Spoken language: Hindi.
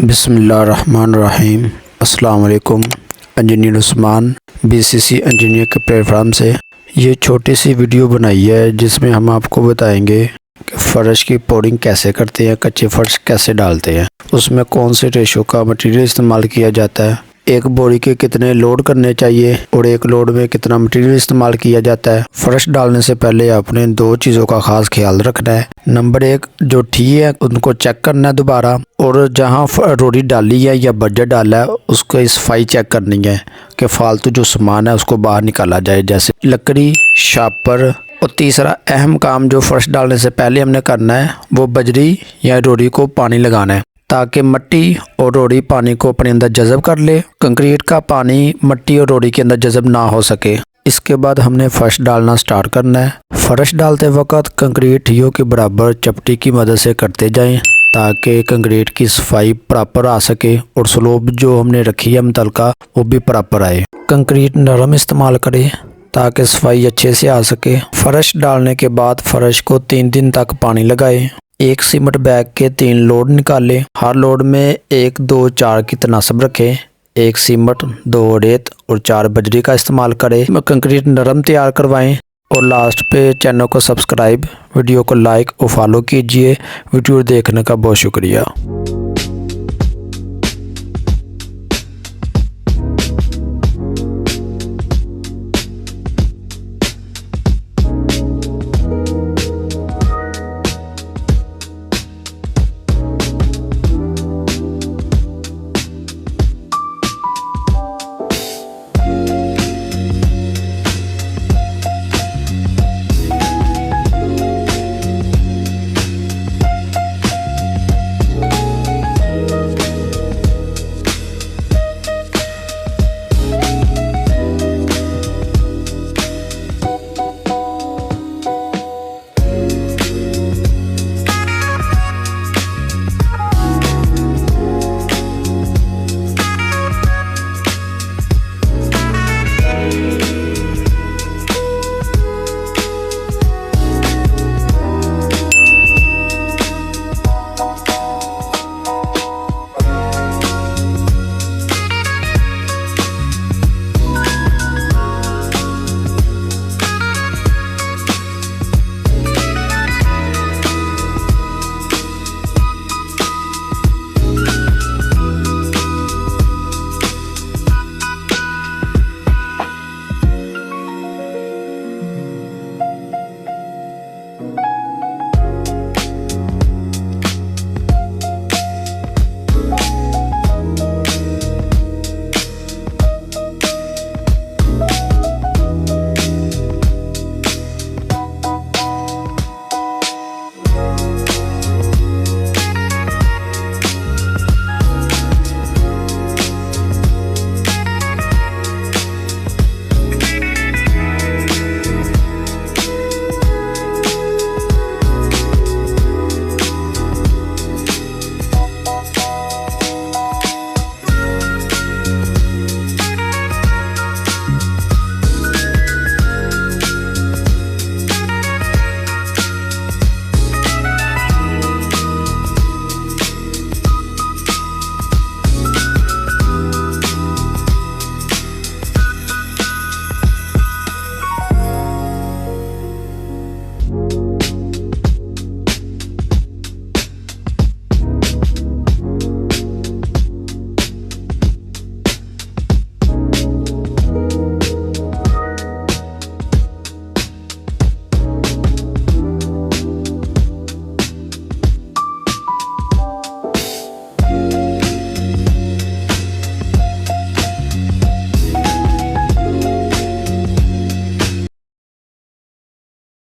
बिस्मिल्लाहिर्रहमानिर्रहीम। अस्सलामुअलैकुम। इंजीनियर उस्मान B.C.C इंजीनियर के प्लेटफार्म से ये छोटी सी वीडियो बनाई है जिसमें हम आपको बताएंगे कि फ़र्श की पोडिंग कैसे करते हैं, कच्चे फ़र्श कैसे डालते हैं, उसमें कौन से रेशो का मटेरियल इस्तेमाल किया जाता है, एक बोरी के कितने लोड करने चाहिए और एक लोड में कितना मटेरियल इस्तेमाल किया जाता है। फर्श डालने से पहले आपने दो चीज़ों का खास ख्याल रखना है। नंबर एक, जो ठी है उनको चेक करना है दोबारा, और जहां रोड़ी डाली है या बजट डाला है उसको सफाई चेक करनी है कि फालतू जो सामान है उसको बाहर निकाला जाए, जैसे लकड़ी, शापर। और तीसरा अहम काम जो फर्श डालने से पहले हमने करना है वो बजरी या रोड़ी को पानी लगाना है ताकि मिट्टी और रोड़ी पानी को अपने अंदर जज़ब कर ले। कंक्रीट का पानी मिट्टी और रोड़ी के अंदर जज़ब ना हो सके। इसके बाद हमने फर्श डालना स्टार्ट करना है। फर्श डालते वक्त कंक्रीट ठियों के बराबर चपटी की मदद से करते जाएं ताकि कंक्रीट की सफाई प्रॉपर आ सके और स्लोप जो हमने रखी है मुतलका वो भी प्रॉपर आए। कंक्रीट नरम इस्तेमाल करें ताकि सफाई अच्छे से आ सके। फर्श डालने के बाद फर्श को 3 दिन तक पानी लगाएं। एक सीमेंट बैग के 3 लोड निकालें। हर लोड में 1, 2, 4 की तनासब रखें। 1 सीमेंट, 2 रेत और 4 बजरी का इस्तेमाल करें। कंक्रीट नरम तैयार करवाएं और लास्ट पे चैनल को सब्सक्राइब, वीडियो को लाइक और फॉलो कीजिए। वीडियो देखने का बहुत शुक्रिया।